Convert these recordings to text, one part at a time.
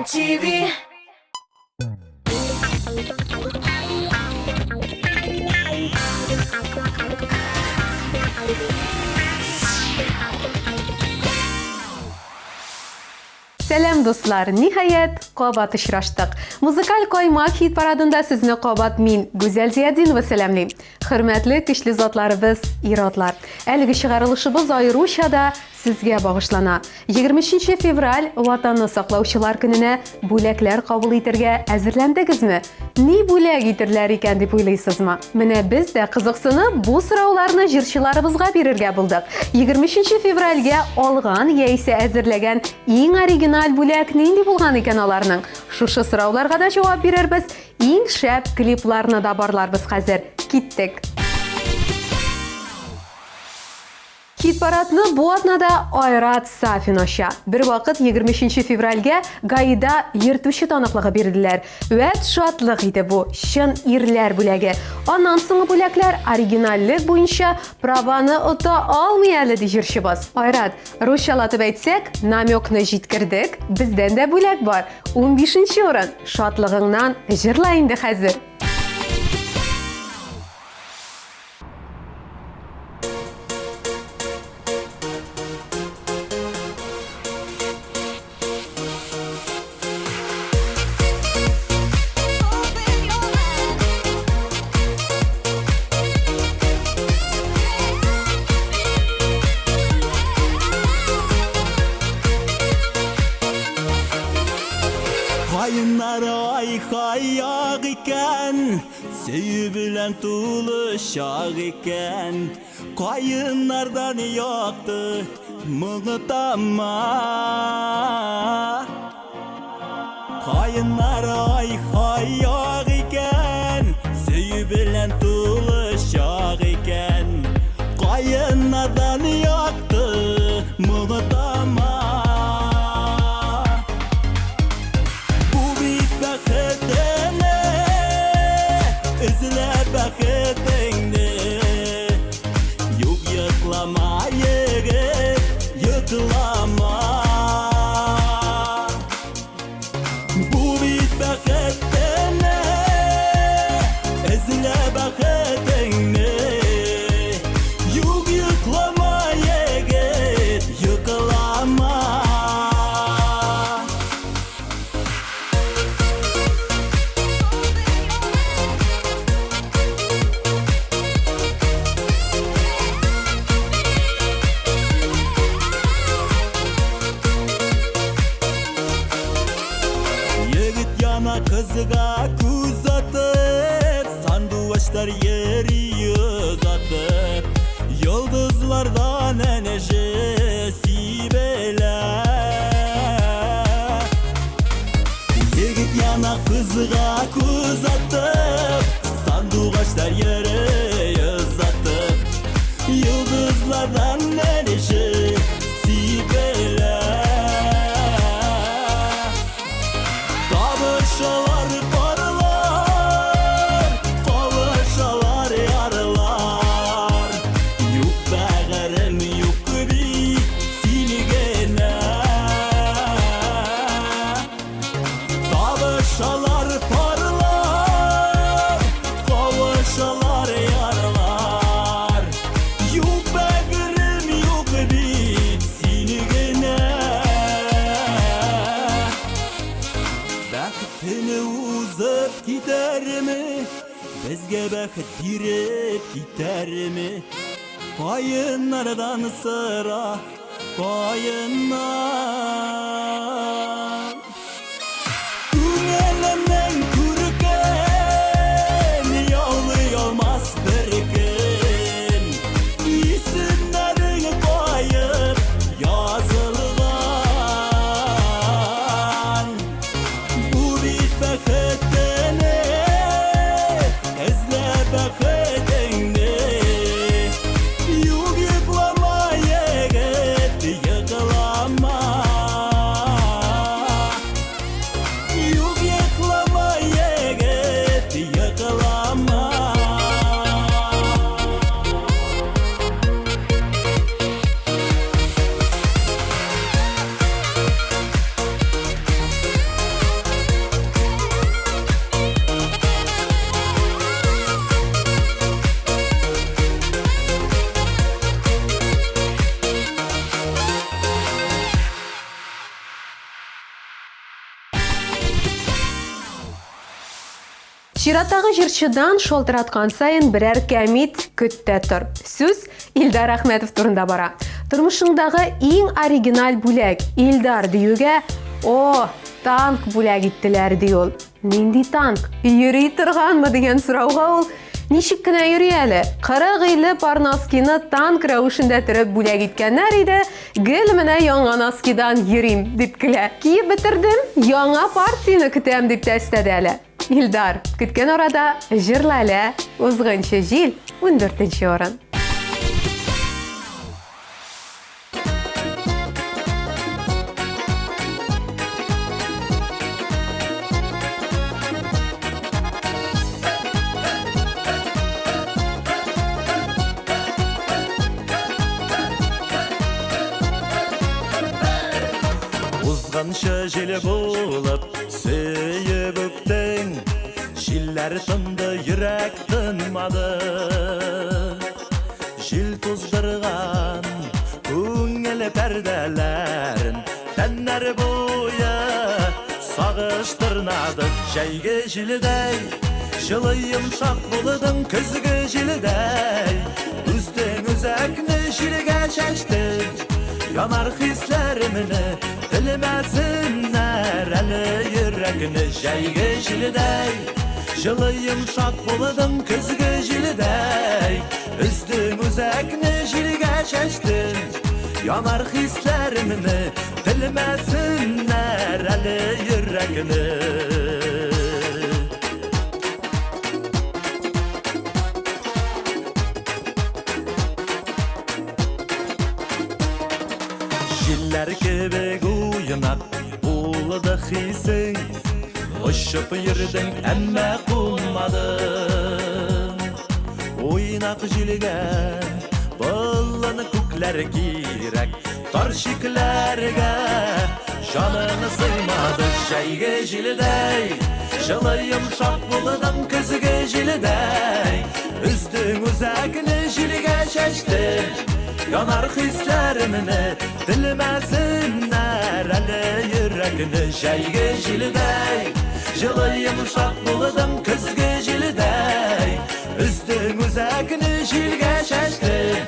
MTV. Selam dostlar, nihayet Qobat uchrashdik. Muzikal Qoymoq hit paradida sizni Qobat men Go'zal Ziyadinova salamlayman. Hurmatli kuchli zotlarimiz, irodlar. Әлеге чыгарылышыбыз аеручада sizga bag'ishlana. 23 fevral Vatanni saqlovchilar kunini бүләкләр qabul итәргә әзерләндегезме? Ни бүләк итерләр икән дип уйлыйсызмы? Менә без дә кызыксынып бу сорауларны җырчыларыбызга бирергә булдык. 23 февральгә алган яисә әзерләгән иң оригинал бүләк нинди булган икән аларның? Шушы сорауларга да җавап бирербез. Иң шәп клипларны да барларбыз хәзер. Киттек. Хит-парадны бу атнада Айрат Сафин ача. Бер вакыт 23 февральгә Гаида йөртүче таныклыгы бирделәр. Вәт шатлык иде бу, чын ирләр бүләге. Аннан соңгы бүләкләр оригиналлык буенча праваны ота алмый әле ди җырчыбыз. Айрат, русчалатып әйтсәк, намекны җиткердек. Бездән дә бүләк бар. 15нче урын. Шатлыгыңнан җырла инде хәзер. Kayınları aykayak iken, Söyü bilen tuluşak iken, Kayınlardan yoktu mıgıtama. Kayınları aykayak iken, Söyü bilen tuluşak iken, Kayınlardan yoktu mıgıtama. Kızıga kuz atıp, sanduvaçlar yeri uzatıp, yıldızlardan enerjisi beler. Yigit yana kızıga kuz atıp, sanduvaçlar yeri uzatıp, yıldızlardan enerjisi beler. Kavuşalar parlar, kavuşalar yarlar. Yok bağırım yok bir silgene. Kavuşalar parlar, kavuşalar yarlar. Yok bağırım yok bir silgene. Бәхетіне узып кетеріме, бізге бәхет беріп кетеріме, қайыннардан сыра, қайыннан. Көңілімнің күркен, ұялай алмас бір күн, есімдерің қайып yazылған. Бәхетіне, ізле бәхетіңді, юг йықлама егіт, йықлама. Чираттагы җырчыдан шалтыраткан сайын берәр кәмит көттә тор. Сүз Илдар Әхмәтов турында бара. Тормышыңдагы иң оригинал бүләк Илдар диюгә, "О, танк бүләк иттеләр" ди ул. Нинди танк? Йөри торганмы дигән сорауга ул ничек кенә йөри әле? 40 иле пар носкины танк рәвешендә төреп бүләк иткәннәр иде. Гел менә яңа носкидан йөрим дип көлә. Киеп бетердем, яңа партияне көтәм дип тәстәде әле. Илдар, көткән арада җырла әле. Узгынчы җил 14нче орын. Узганчы җиле булып сөйеп үттең, җилләр тынды, йөрәк тынмады. Җил туздырган күңел пәрдәләрен, тәннәр буе сагыш тырнады. Җәйге җиледәй, җылы йомшак булдың көзге җиледәй. Үздең үзәкне җилгә чәчтең, янар хисләремне телмәсеннәр әле йөрәкне. Җәйге җиледәй, җылы йомшак булдың көзге җиледәй. Үздең үзәкне җилгә чәчтең, янар хисләремне телмәсеннәр әле йөрәкне. Җилләр кебек уйнап булды хисең, очып йөрдең, әмма кулмадың. Уйнак җилгә болын күкләр кирәк, тар шикләргә җаның сыймады. Җәйге җиледәй, җылы йомшак булдың көзге җиледәй. Үздең үзәкне җилгә чәчтең, янар хисләремне телмәсеннәр әле йөрәкне. Җәйге җиледәй, җылы йомшак булдың көзге җиледәй. Үздең үзәкне җилгә чәчтең,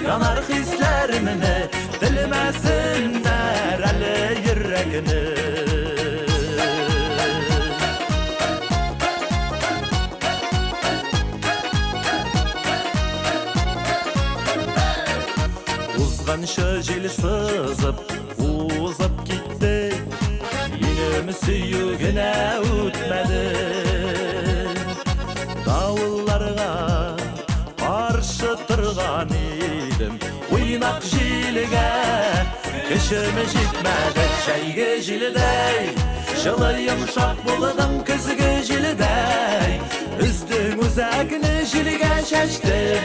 янар хисләремне телмәсеннәр әле йөрәкне. Узганчы җил сызып, узып китте, минем сөю генә үтмәде. Давылларга каршы торган идем, уйнак җилгә көчем җитмәде. Җәйге җиледәй, җылы йомшак булдың көзге җиледәй. Үздең үзәкне җилгә чәчтең,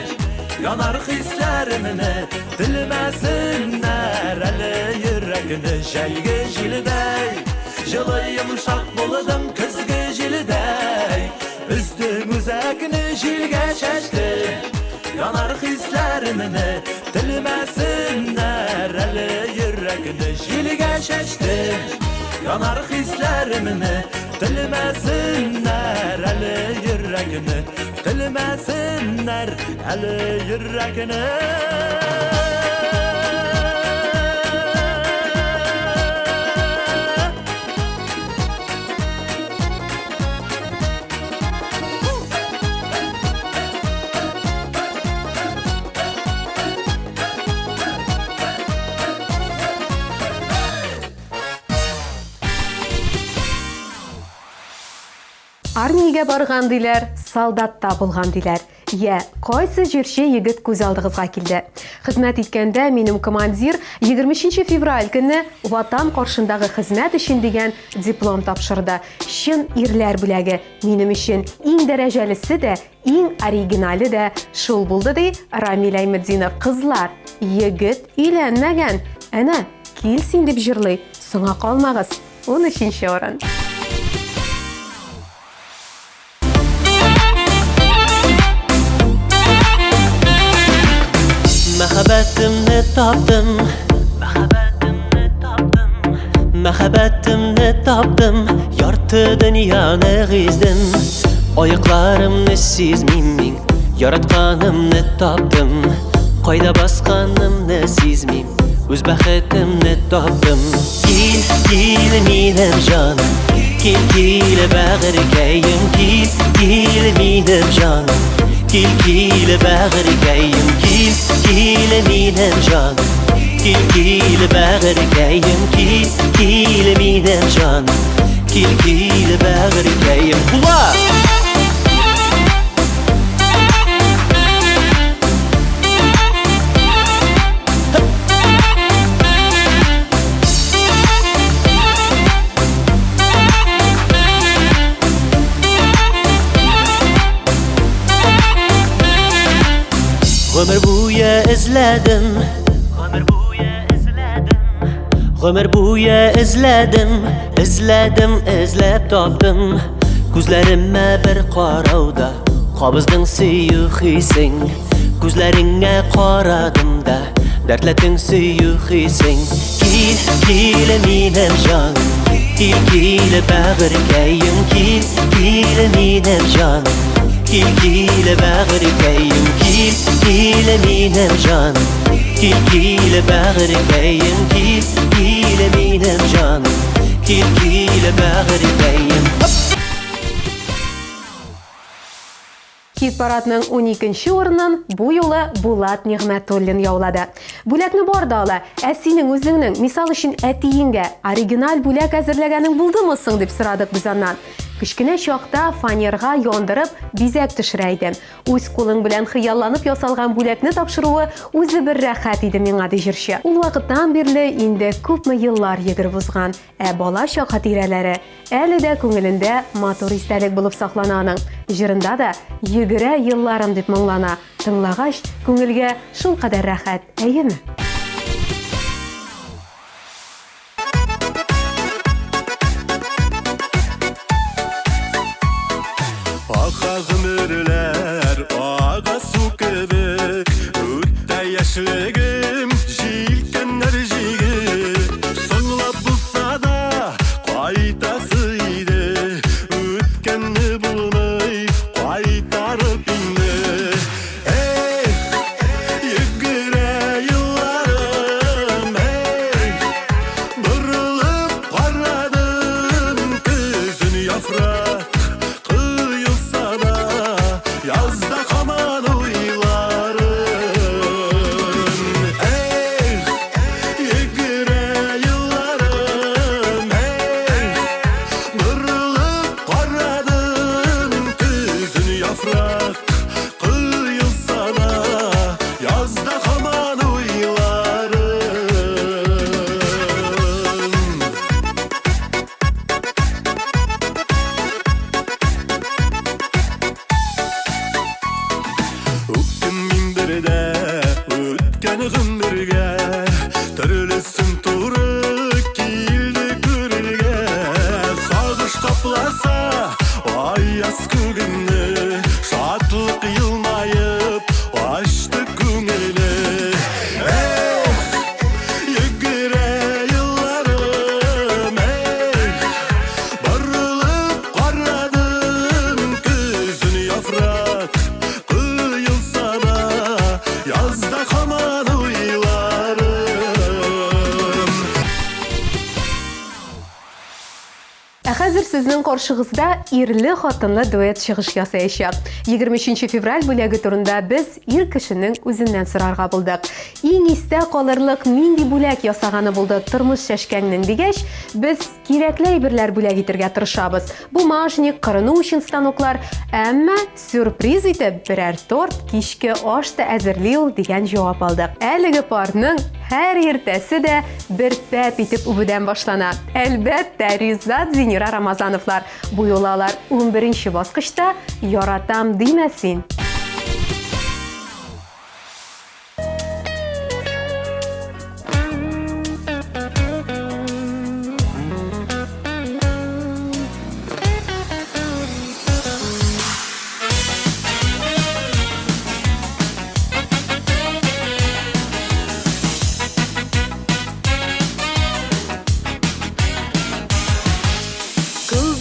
янар хисләремне телмәсеннәр әле йөрәкне. Җәйге җиледәй, җылы йомшак булдың көзге җиледәй. Үздең үзәкне җилгә чәчтең, янар хисләремне телмәсеннәр әле йөрәкне. Җилгә чәчтең, янар хисләремне телмәсеннәр әле йөрәкне. Телмәсеннәр әле йөрәкне. Армиягә барган диләр, солдатта булган диләр. Я, кайсы җырчы егет күз алдыгызга килде? Хезмәт иткәндә минем командир 20 февраль көнне ватан каршындагы хезмәт өчен дигән диплом тапшырды. Чын ирләр бүләге. Минем өчен иң дәрәҗәлесе дә, иң оригиналы да шул булды ди Рамил Әймәтдинов. Кызлар, егет өйләнмәгән. Әнә, кил син дип җырлый. Соңга калмагыз. 13нче орын. Мәхәббәтемне таптым, мәхәббәтемне таптым, ярты дөньяны гиздем. Oyuqlarımni sezmeyim, yaratqanımni topdim. Qoyda basqanimni sezmeyim, o'z baxtimni topdim. Kil, kil menim jonim, kil, kil bag'rikayim, kil, kil menim jonim, kil, kil bag'rikayim, kil, kil menim jonim, kil, kil bag'rikayim, kil, kil menim jonim, kil, kil bag'rikayim. Ular! Ömür boyu izledim, ömür boyu izledim, izlep topdim. Ko'zlarimga bir qarovda qobizding suyuq hising, ko'zlaringga qaradimda dardlating suyuq hising. Kil, kil menim jonim, kil, kil bag'rikayim, kil, kil menim jonim, kil, kil bag'rikayim, kil, kil menim jonim, kil, kil bag'rikayim, kil, kil menim jonim, kil, kil bag'rikayim. Хит парадның 12-нче урынын бу юлы Булат Нигъмәтуллин яулады. Бүләкне бар да ала, ә синең үзеңнең, мисал өчен әтиеңгә оригиналь бүләк әзерләгәнең булдымы соң дип сорадык без аннан. Кечкенә чакта фанерга яндырып бизәк төшерә идем. Үз кулың белән хыялланып ясалган бүләкне тапшыруы үзе бер рәхәт иде миңа ди җырчы. Ул вакыттан бирле инде күпме еллар йөгереп узган, ә бала чак хатирәләре әле дә күңелендә матур истәлек булып саклана аның. Җырында да йөгерә елларым дип моңлана. Тыңлагач, күңелгә шул кадәр рәхәт, әйеме? Ağa ömürler, ağa su gibi, ötte yaşlığım, jilkenler jigi. Sonlap bulsa da qaytasıydı, ötkenni bulmay, qaytarıp indi. Yıgıra yıllarım, bırılıp qaradım, gözün yafrak. Yazda kaman uylarım, yıgıra yıllarım, bırılıp qaradım, tüzün yaprak kıyılsa da yazda kaman uylarım. Ötken mindirde, ötken gündürge, türlüsün turu kildi körülge. Sağış kaplasa, ay yaz kugünü, şatlık yılmayıp, açtı күңелini. Yıgıra yıllarım, barılıp qaradım, gözün yaprak. Yazda kaman uylarım. Хәзер сезнең каршыгызда ирле хатынлы дуэт чыгыш ясаячак. 23 февраль бүләге турында без ир кешенең үзеннән сорарга булдык. Иң истә калырлык нинди бүләк ясаганы булды тормыш чәшкәннән дигәч, без кирәкле әйберләр бүләк итәргә тырышабыз. Бумажник, кырыну өчен станоклар, әмма сюрприз итеп берәр торт, кичке аш та әзерли ул дигән җавап алдык. Әлеге парның һәр иртәсе дә бер пәп итеп үбүдән башлана. Әлбәттә, Ризат Зинира Рамазановлар. Бу юлы алар 11-нче баскычта яратам димәсин.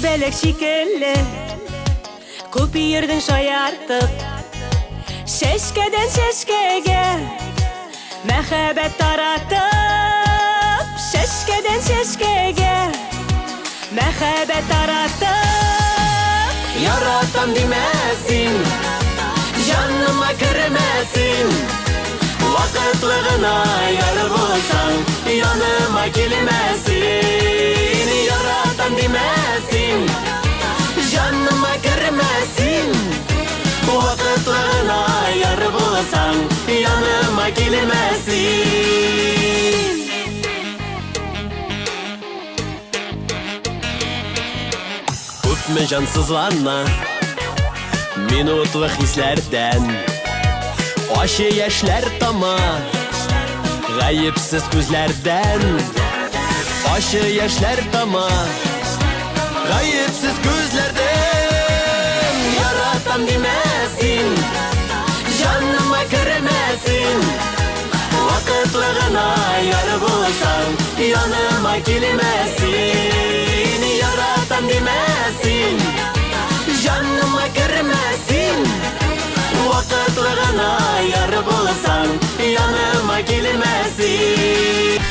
Belek şikelle, Күп йөрдең шаяртып Шешкедән шешкегә Мәхәббәт таратып Шешкедән шешкегә Мәхәббәт таратып Яратам димәсин, җаныма кермәсин. Вакытлы гына яр булсаң, яныма килмәсин. Яратам димәсин, җаныма кермәсин. Вакытлы гына яр булсаң, яныма килмәсин. Күпме җансызлана минутлы хисләрдән, ачы яшьләр тама гаепсез күзләрдән. Ачы яшьләр тама гаепсез күзләрдән. Яратам димәсин, җаныма кермәсин. Вакытлы гына яр булсаң, яныма килмәсин. Яратам димәсин, җаныма кермәсин. Вакытлы гына яр булсаң, яныма килмәсин.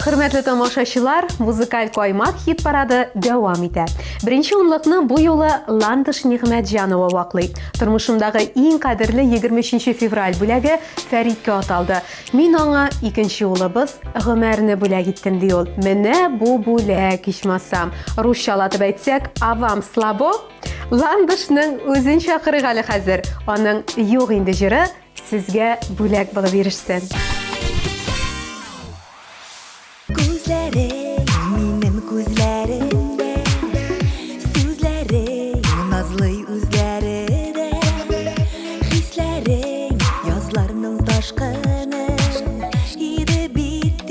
Хөрмәтле тамашачылар, музыкаль каймак хит парады дәвам итә. Беренче унлыкны бу юлы Ландыш Нигъмәтҗанова ваклый. Тормышымдагы иң кадерле 23 февраль бүләге Фәридкә аталды. Мин аңа икенче улыбыз Гомәрне бүләк иттем ди ул. Менә бу бүләк ичмасам. Русчалатып әйтсәк, авам слабо. Ландышның үзен чакырыйк әле хәзер. Аның юк инде җыры сезгә бүләк булып ирешсен. Күзләрең минем күзләремдә, сүзләрең назлы үзләрдә, хисләрең язларның ташкыны, иде бит,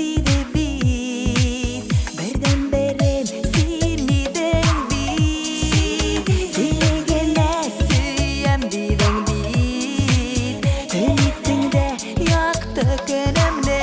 бердән-берем син идең бит, сине генә сөям дидең бит, өметеңдә якты көнемне.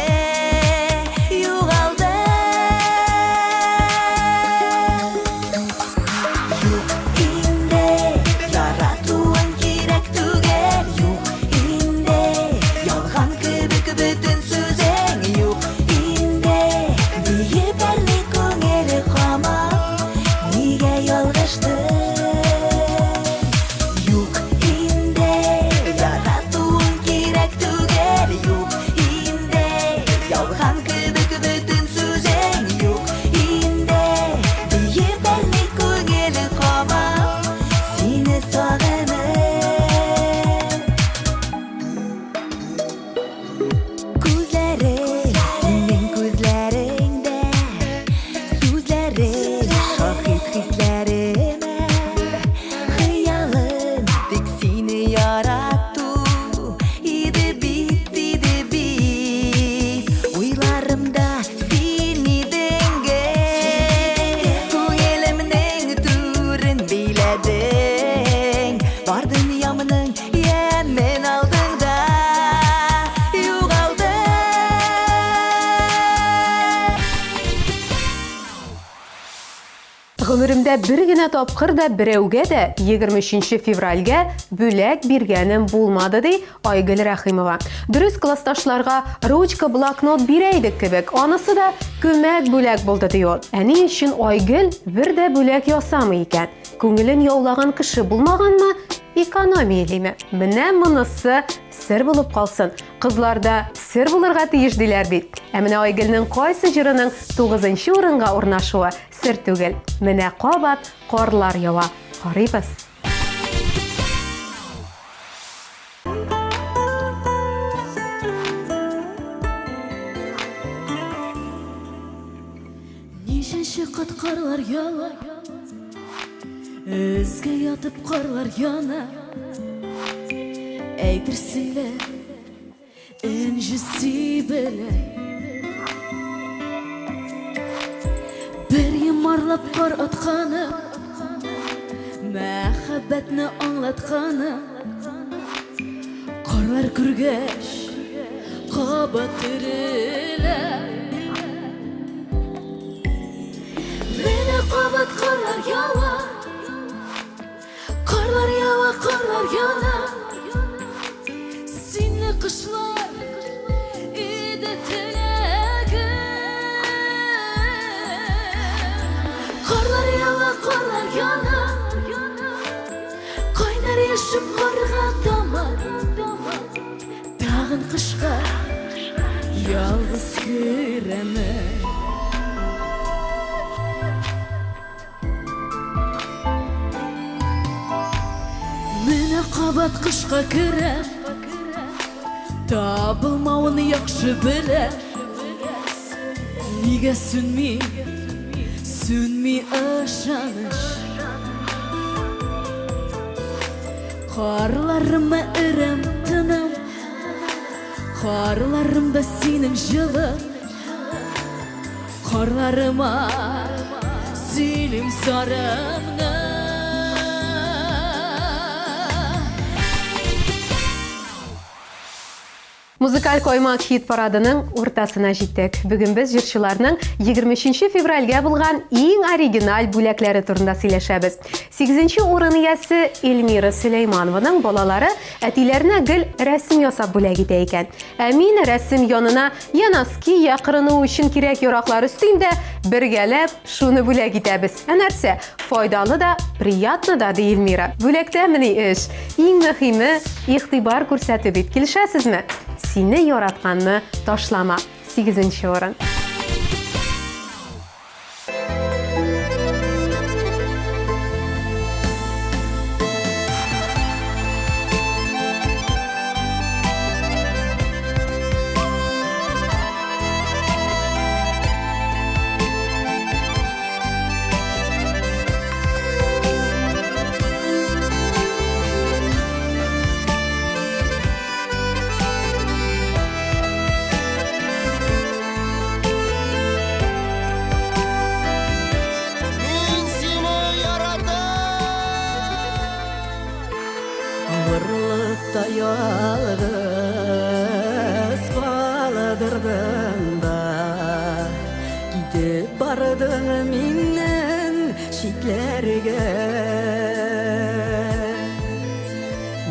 Гомеремдә бер генә тапкыр да берәүгә дә 23 февральгә бүләк биргәнем булмады ди Айгөл Рәхимова. Дөрес, классташларга ручка, блокнот бирәйдек кебек, анысы да күмәк бүләк булды ди ул. Әни өчен Айгөл бер дә бүләк ясамый икән. Күңелен яулаган кеше булмаганмы? Экономиялеме? Менә монысы сер булып калсын. Кызларда сер булырга тиеш диләр бит. Ә менә Айгөлнең кайсы җырының 9нчы урынга урнашуы сер түгел. Менә кабат карлар ява. Карыйбыз. Нишенче кат карлар ява, өзгә ятып карлар яна. Әйтерсең энҗесе белә. Бер ямарлап кар атканы, мәхәббәтне аңлатканы. Карлар күргәч, кабат терелә. Менә кабат карлар ява. yana Seni kışlar ide tilegen Karlar yana Kaynar yaşım karga damar Dağın kışka yalnız giremen Mene qabat qışqa kirem Tabılmağın yaxşı bilem Niga sünmi aşanış Qarlarıma irem tınım Qarlarımda senin жылы Qarlarıma senin sarımını Музыкаль коймак хит парадының уртасына життек. Бүгін біз жырчыларның 23 февральгә булган иң оригинал бүләкләре турында сөйләшәбез. 8-нче урын иясе Эльмира Сөләйманованың балалары әтиләренә гел рәсем ясап бүләк итә икән. Ә мин рәсем янына янаски якырыну өчен кирәк яраклар өстим дә бергәләп шуны бүләк итәбез. Ә нәрсә? Файдалы да, приятны да ди Эльмира. Бүләктә менә эш. Иң мөһиме игътибар күрсәтү бит. Килешәсезме? Сине яратканны ташлама. 8-нче урын. Мин сине Ağırlıkta yalnız kaladırdın da Gidip bardın minnen şiklerge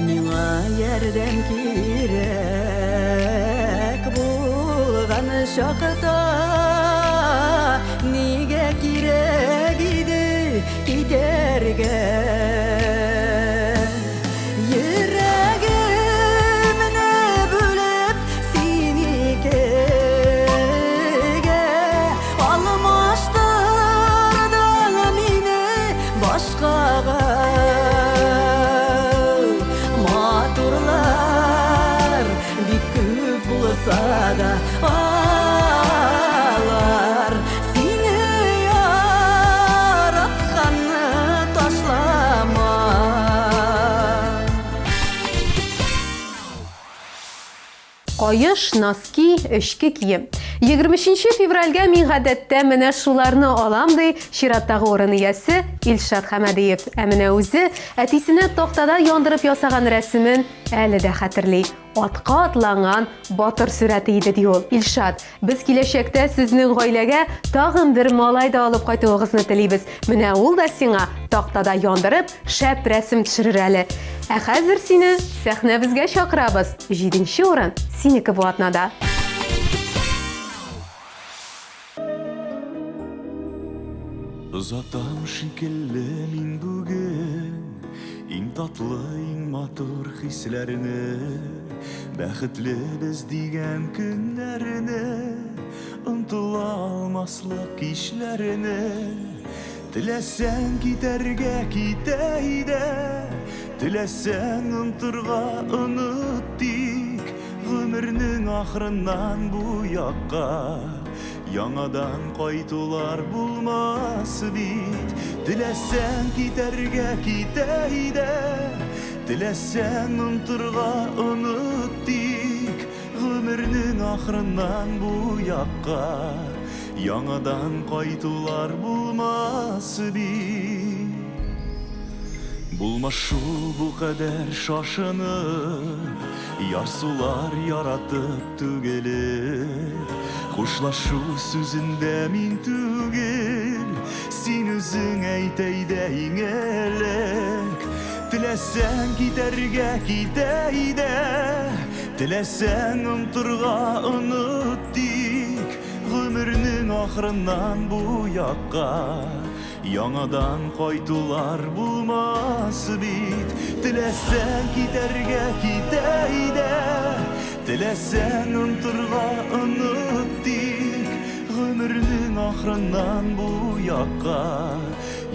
Mina yerden kirek bulgan şakta Nige kirek idi giderge Yüreğimne bölüp seni kege Almıştırdın meni başkaga Maturlar bir küp bulsa da ağlar Seni yaratkanı taşlama Кайыш, носки, эшке кием. 23 февральгә мин гадәттә менә шуларны алам ди чираттагы урын иясе Илшат Хәмәдиев. Ә менә үзе әтисенә тактада яндырып ясаган рәсемен әле дә хәтерли. Атка атланган батыр сурәте иде ди ул. Илшат, без киләчәктә сезнең гаиләгә тагын бер малай да алып кайтуыгызны телибез. Менә ул да сиңа тактада яндырып шәп рәсем төшерер әле. Ә хәзер сине сәхнәбезгә чакырабыз. 7-нче урын синеке бу атнада. Ызатам шикелле мин бүген Иң татлы, иң матур хисләрне Бәхетле без дигән көннәрне Онтыла алмаслык кичләрне Теләсәң китәргә китә иде Теләсәң онтырга оныт тик Гомернең ахырыннан бу якка Яңадан кайтулар булмас бит Теләсәң китәргә китә иде Теләсәң онтырга оныт тик Гомернең ахырыннан бу якка Яңадан кайтулар булмас бит Булмас шул бу кадәр шашынып Ярсулар яратып түгеле Хушлашу сүзендә мин түгел Син үзең әйт әйдә иң элек Теләсәң китәргә китә, теләсәң онтырга оныт тик. Гомернең ахырыннан бу якка яңадан кайтулар булмас бит. Теләсәң китәргә китә, теләсәң онтырга оныт тик. Гомернең ахырыннан бу якка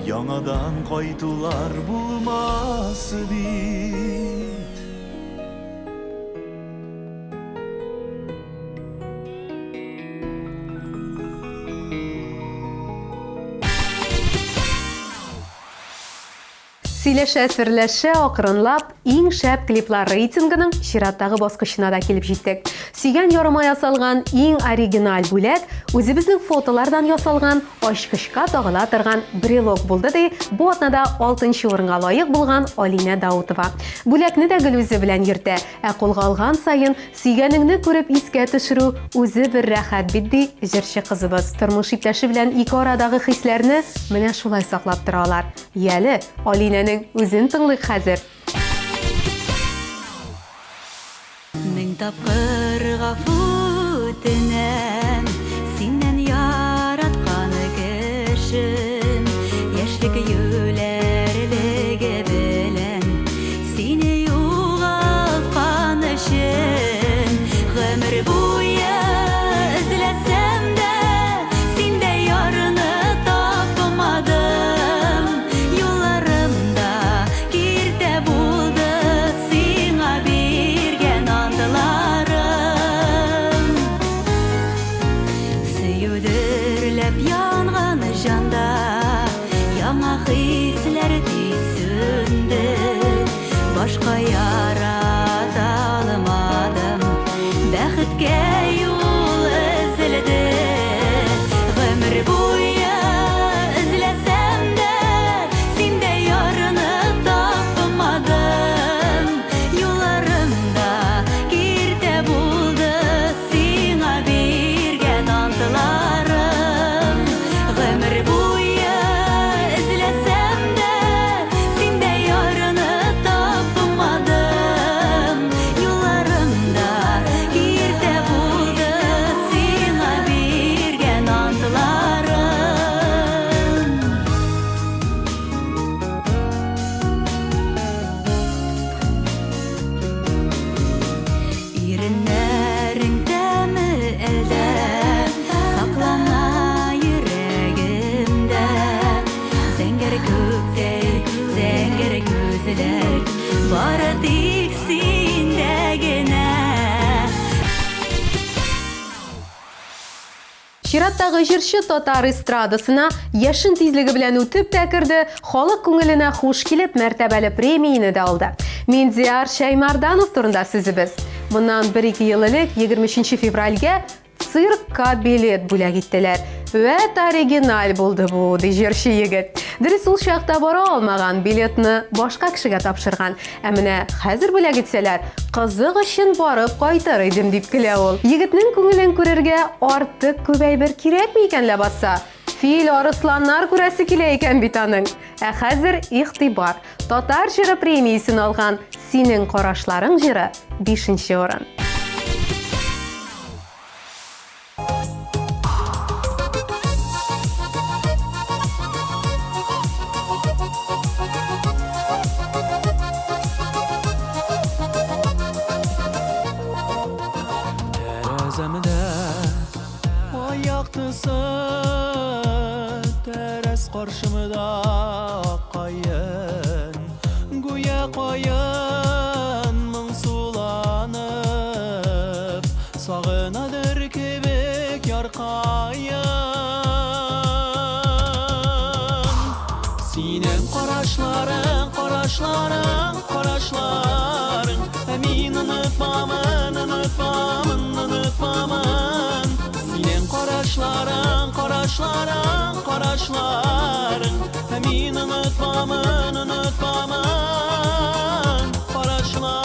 яңадан кайтулар булмас бит. Сөйләшә-сөрләшә акрынлап иң шәп клиплар рейтингының чираттагы баскычына да килеп җиттек. Сөйгән ярыма ясалган иң оригинал бүләк үзебезнең фотолардан ясалган ачкычка тагыла торган брелок булды ди. Бу атнада 6нчы урынга лаек булган Алинә Даутова. Бүләкне дә гел үзе белән йөртә, ә кулга алган саен сөйгәнеңне күреп искә төшерү үзе бер рәхәт бит ди җырчы кызыбыз. Тормыш иптәше белән ике арадагы хисләрне менә шулай саклап торалар. Яле, Алинәнең үзен тыңлыйк хәзер. Мең тапкыр гафу үтенәм, синнән яратканы кешем, яшьлек юләрлеге белән сине югалткан өчен, гомер буе эзләсәм дә синдә ярны тапмадым. Юлларымда киртә булды сиңа биргән антыларым. Сөюдерләп янган җанда яңа хисләр тисүнде. Башка ярата алмадым, бәхеткә юл эзләде. Гомер буе эзләсәм дә синдә ярны тапмадым. Юлларымда киртә булды сиңа биргән антыларым. Гомер буе эзләсәм дә синдә ярны тапмадым. Юлларымда киртә булды сиңа биргән антыларым. Иреннәрең тәме әлдә саклана йөрәгемдә. Зәңгәр күктәй, зәңгәр күзләр, бары тик синдә генә. Чираттагы җырчы татар эстрадасына яшен тизлеге белән үтеп тә керде, халык күңеленә хуш килеп мәртәбәле премияне дә алды. Миндияр Шәймарданов турында сүзебез. Моннан 1-2 ел элек 23 февральгә циркка билет бүләк иттеләр. Вәт оригинал булды бу, ди җырчы егет. Дөрес, ул чакта бара алмаган, билетны башка кешегә тапшырган. Ә менә хәзер бүләк итсәләр, кызык өчен барып кайтыр идем дип көлә ул. Егетнең күңелен күрергә артык күп әйбер кирәкми икән ләбаса. Фил, арысланнар күрәсе килә икән бит аның. Ә хәзер игътибар. Татар җыры премиясын алган Синең карашларың җыры 5нче урын. Тәрәзәмдә ай яктысы, тәрәз каршымда кайын, гүя кайын моңсуланып, сагынадыр кебек яркайын. Синең карашларың, карашларың, карашларың, мин онытмамын, онытмамын, онытмамын. Синең карашларың, карашларың, карашларың, мин онытмамын, онытмамын. Карашларың.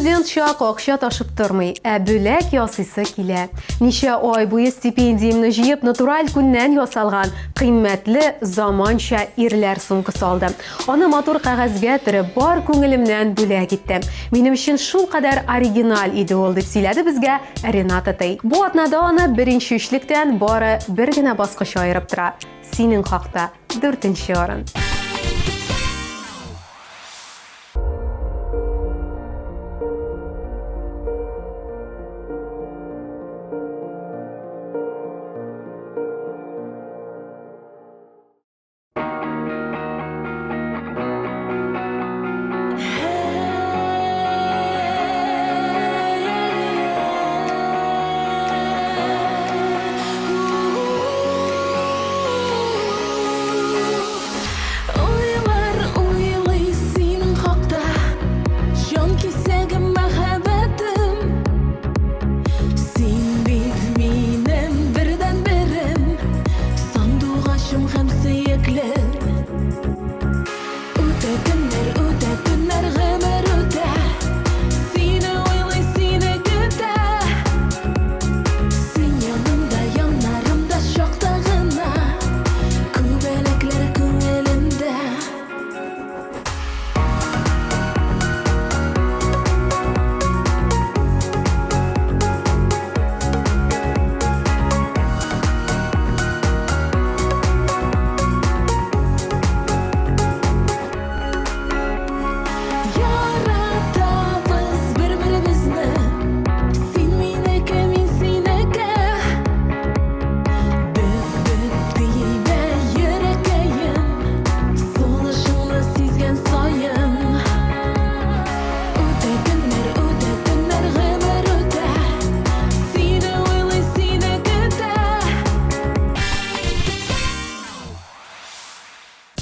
Студент чак акча ташып тормый, бүләк ясыйсы килә. Ничә ай буе стипендиямны җыеп натураль күннән ясалган кыйммәтле заманча ирләр сумкасы алдым. Аны матур кәгазьгә төреп бар күңелемнән бүләк иттем. Минем өчен шул кадәр оригинал иде ул дип сөйләде безгә Ренат Атай. Бу атнада аны беренче үчлектән бары бер генә баскыч аерып тора. Синең хакта 4нче орын.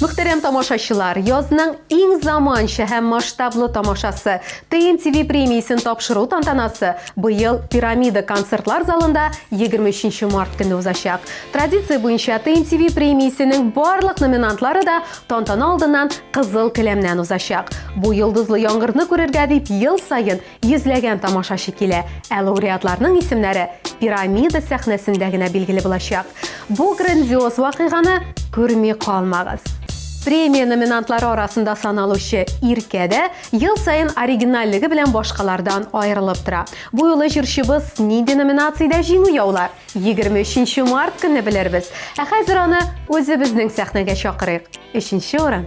Мөхтәрәм тамашачылар, язның иң заманча һәм масштаблы тамашасы TMTV премиясын тапшыру тантанасы быел Пирамида концертлар залында 23 март көне узачак. Традиция буенча TMTV премиясының барлык номинантлары да тантана алдыннан кызыл келәмнән узачак. Бу йолдызлы яңгырны күрергә дип ел сайын йөзләгән тамашачы килә. Ә лауреатларның исемнәре Пирамида сәхнәсендә генә билгеле булачак. Бу грандиоз вакыйганы күрми калмагыз. Премия номинантлары арасында саналучы Иркәдә ел сайын оригиналлыгы белән башкалардан аерылып тора. Бу юлы җырчыбыз нинди номинациядә җиңү яулар? 23 март көнне белербез. Ә хәзер аны үзебезнең сәхнәгә чакырыйк. 3нче урын.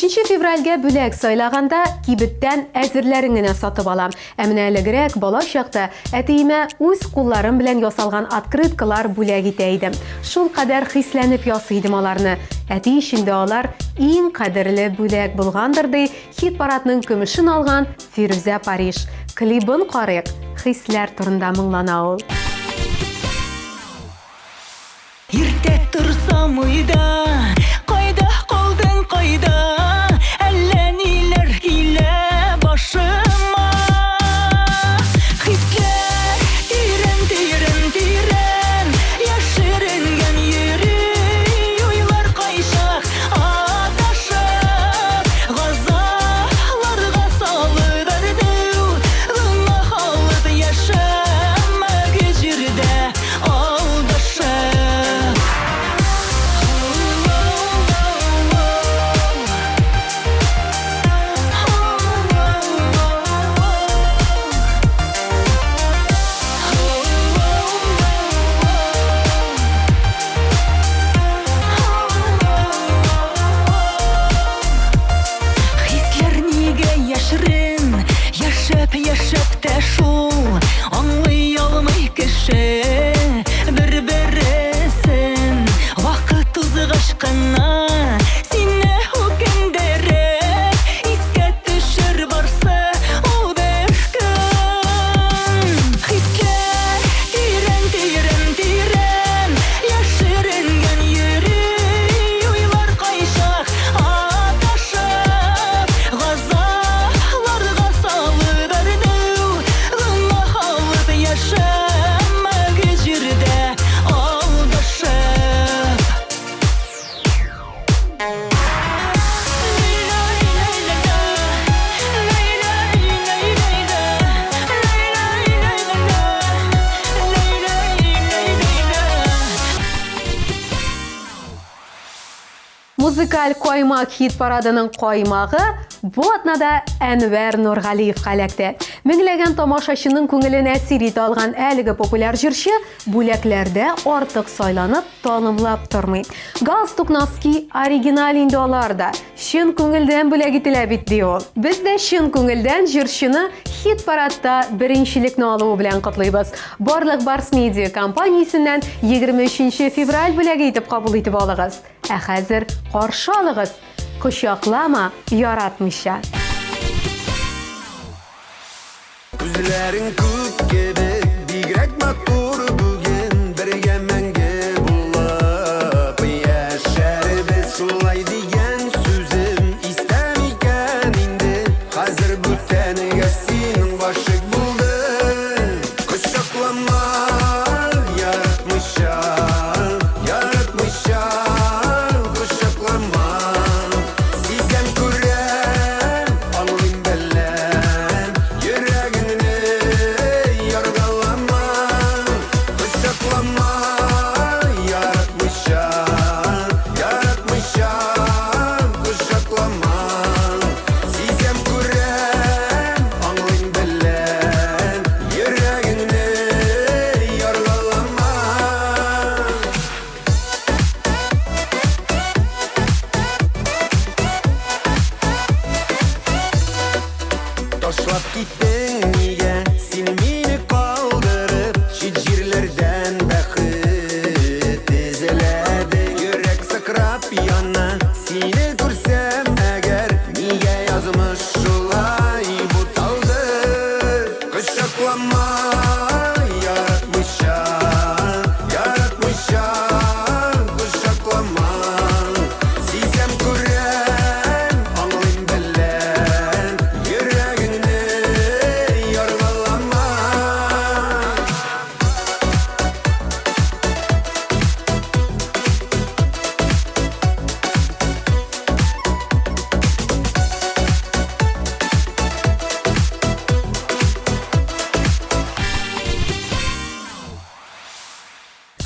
25 февральгә бүләк сайлаганда кибеттән әзерләрен генә сатып алам. Ә менә элегрәк бала чакта әтиемә үз кулларым белән ясалган открыткалар бүләк итә идем. Шул кадәр хисләнеп ясый идем аларны. Әти өчендә алар иң кадерле бүләк булгандыр ди хит-парадның көмешен алган Фирүзә Париж. Клибын карыйк. Хисләр турында моңлана ул. Иртә торсам уйда, кайда калдың кайда, әллә ниләр килә башыма. Хисләр тирән, тирән, тирән, яшеренгән йөри, уйлар кайшак адашып, газаларга салып бәрдү, гына халык яшәмәге җирдә алдашып. Хисләр нигә яшерен, яшәп тә шул, аңлый алмый кеше бер-берсен. Вакыт узгач кына сине үкендереп, искә төшер барсы ул бер көн. Хисләр тирән, тирән, тирән, яшеренгән йөри, уйлар кайшак адашып, газаларга салып бәрдү, гына халык яшәмәге җирдә алдашып. Музыкаль коймак хит-парадының коймагы бу атнада Әнвәр Нургалиевка эләкте. Меңләгән тамашачының күңелен әсир итә алган әлеге популяр җырчы бүләкләрдә артык сайланып, танымлап тормый. Галстук носки оригинал инде аларда. Чын күңелдән бүләк ителә бит ди ул. Без дә чын күңелдән җырчыны хит-парадта беренчелекне алуы белән котлыйбыз. Барлык Барс Медиа компаниясеннән 23 февраль бүләге итеп кабул итеп алыгыз. Ә хәзер каршы алыгыз. Кочаклама яратмыйча. Күзләрең күк кебек, бигрәк матур бүген, бергә мәңге булып яшәрбез. Шулай дигән сүзем истәм икән инде, хәзер бүтәнгә синең гашык булды. Кочаклама яратмыйча, яратмыйча, кочаклама. Сизәм күрәм, аңлыйм беләм, йөрәгеңне яргалама. Кочаклама яратмыйча, яратмыйча, кочаклама. Сизәм күрәм, аңлыйм беләм, йөрәгеңне яргалама. Ташлап киттең нигә син мине калдырып, чит җирләрдән бәхет эзләдең. Йөрәк сыкрап яна, сине күрсәм әгәр, нигә язмыш шулай буталды. Кочаклама яратмыйча, яратмыйча, кочаклама. Сизәм күрәм, аңлыйм беләм, йөрәгеңне яргалама.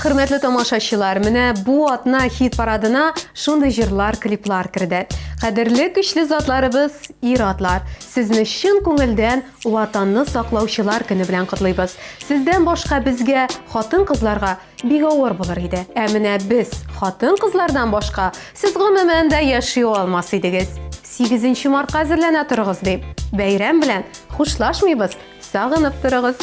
Хөрмәтле тамашачылар, менә бу атна хит-парадына шундый җырлар, клиплар керде. Кадерле көчле затларыбыз, ир-атлар, сезне чын күңелдән ватанны саклаучылар көне белән котлыйбыз. Сездән башка безгә, хатын-кызларга бик авыр булыр иде. Ә менә без, хатын-кызлардан башка, сез гомумән дә яши алмас идегез. 8 мартка әзерләнә торыгыз ди. Бәйрәм белән хушлашмыйбыз, сагынып торыгыз.